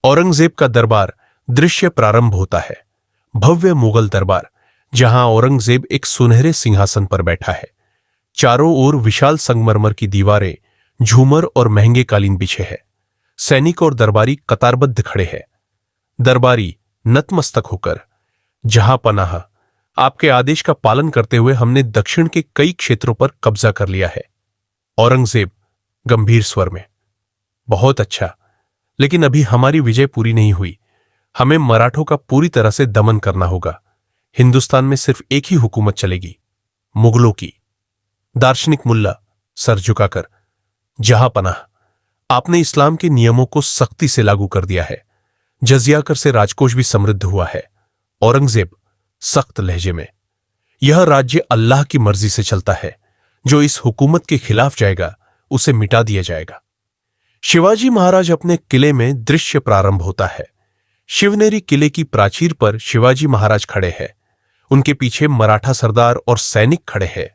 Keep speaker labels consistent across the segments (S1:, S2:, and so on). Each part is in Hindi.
S1: औरंगजेब का दरबार दृश्य प्रारंभ होता है। भव्य मुगल दरबार, जहां औरंगजेब एक सुनहरे सिंहासन पर बैठा है। चारों ओर विशाल संगमरमर की दीवारें, झूमर और महंगे कालीन बिछे हैं। सैनिक और दरबारी कतारबद्ध खड़े हैं। दरबारी नतमस्तक होकर, जहां पनाह, आपके आदेश का पालन करते हुए हमने दक्षिण के कई क्षेत्रों पर कब्जा कर लिया है। औरंगजेब गंभीर स्वर में, बहुत अच्छा, लेकिन अभी हमारी विजय पूरी नहीं हुई। हमें मराठों का पूरी तरह से दमन करना होगा। हिंदुस्तान में सिर्फ एक ही हुकूमत चलेगी, मुगलों की। दार्शनिक मुल्ला सर झुकाकर, जहां पनाह, आपने इस्लाम के नियमों को सख्ती से लागू कर दिया है। जजिया कर से राजकोष भी समृद्ध हुआ है। औरंगजेब सख्त लहजे में, यह राज्य अल्लाह की मर्जी से चलता है। जो इस हुकूमत के खिलाफ जाएगा उसे मिटा दिया जाएगा। शिवाजी महाराज अपने किले में दृश्य प्रारंभ होता है। शिवनेरी किले की प्राचीर पर शिवाजी महाराज खड़े हैं। उनके पीछे मराठा सरदार और सैनिक खड़े हैं।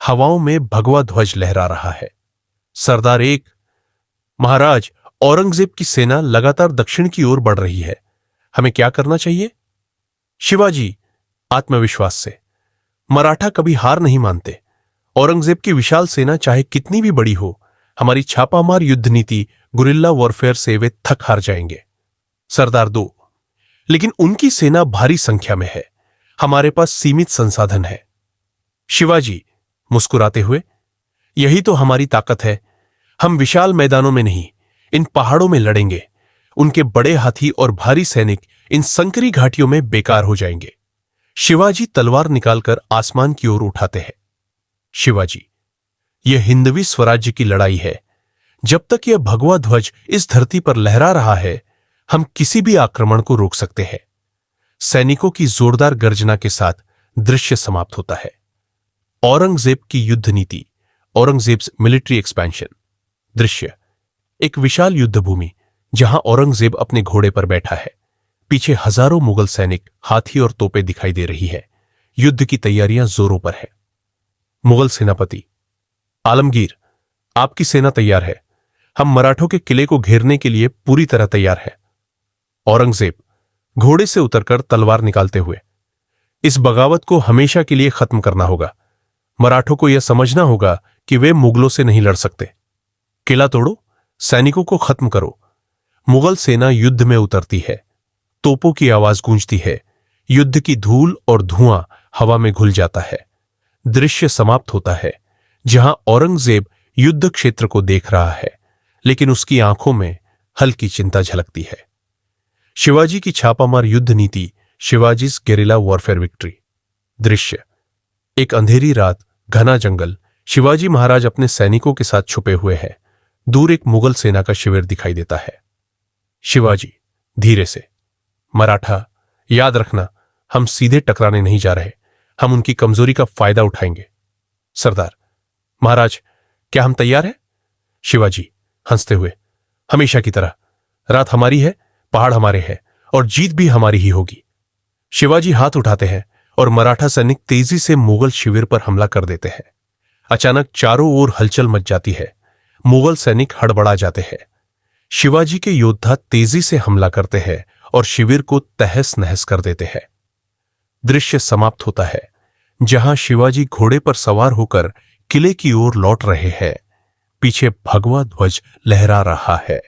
S1: हवाओं में भगवा ध्वज लहरा रहा है। सरदार एक, महाराज, औरंगजेब की सेना लगातार दक्षिण की ओर बढ़ रही है। हमें क्या करना चाहिए? शिवाजी आत्मविश्वास से, मराठा कभी हार नहीं मानते। औरंगजेब की विशाल सेना चाहे कितनी भी बड़ी हो, हमारी छापामार युद्ध नीति, गुरिल्ला वॉरफेयर से वे थक हार जाएंगे। सरदार दो, लेकिन उनकी सेना भारी संख्या में है। हमारे पास सीमित संसाधन है। शिवाजी मुस्कुराते हुए, यही तो हमारी ताकत है। हम विशाल मैदानों में नहीं, इन पहाड़ों में लड़ेंगे। उनके बड़े हाथी और भारी सैनिक इन संकरी घाटियों में बेकार हो जाएंगे। शिवाजी तलवार निकालकर आसमान की ओर उठाते हैं। शिवाजी, यह हिंदवी स्वराज्य की लड़ाई है। जब तक यह भगवा ध्वज इस धरती पर लहरा रहा है, हम किसी भी आक्रमण को रोक सकते हैं। सैनिकों की जोरदार गर्जना के साथ दृश्य समाप्त होता है। औरंगजेब की युद्ध नीति, औरंगजेब्स मिलिट्री एक्सपेंशन। दृश्य एक विशाल युद्ध भूमि, जहां औरंगजेब अपने घोड़े पर बैठा है। पीछे हजारों मुगल सैनिक, हाथी और तोपें दिखाई दे रही है। युद्ध की तैयारियां जोरों पर है। मुगल सेनापति, आलमगीर, आपकी सेना तैयार है। हम मराठों के किले को घेरने के लिए पूरी तरह तैयार है। औरंगजेब घोड़े से उतरकर तलवार निकालते हुए, इस बगावत को हमेशा के लिए खत्म करना होगा। मराठों को यह समझना होगा कि वे मुगलों से नहीं लड़ सकते। किला तोड़ो, सैनिकों को खत्म करो। मुगल सेना युद्ध में उतरती है। तोपों की आवाज गूंजती है। युद्ध की धूल और धुआं हवा में घुल जाता है। दृश्य समाप्त होता है, जहां औरंगजेब युद्ध क्षेत्र को देख रहा है, लेकिन उसकी आंखों में हल्की चिंता झलकती है। शिवाजी की छापामार युद्ध नीति, शिवाजीज गेरिला वॉरफेयर विक्ट्री। दृश्य एक अंधेरी रात, घना जंगल। शिवाजी महाराज अपने सैनिकों के साथ छुपे हुए हैं। दूर एक मुगल सेना का शिविर दिखाई देता है। शिवाजी धीरे से, मराठा, याद रखना, हम सीधे टकराने नहीं जा रहे। हम उनकी कमजोरी का फायदा उठाएंगे। सरदार, महाराज, क्या हम तैयार हैं? शिवाजी हंसते हुए, हमेशा की तरह। रात हमारी है, पहाड़ हमारे हैं, और जीत भी हमारी ही होगी। शिवाजी हाथ उठाते हैं और मराठा सैनिक तेजी से मुगल शिविर पर हमला कर देते हैं। अचानक चारों ओर हलचल मच जाती है। मुगल सैनिक हड़बड़ा जाते हैं। शिवाजी के योद्धा तेजी से हमला करते हैं और शिविर को तहस नहस कर देते हैं। दृश्य समाप्त होता है, जहां शिवाजी घोड़े पर सवार होकर किले की ओर लौट रहे हैं। पीछे भगवा ध्वज लहरा रहा है।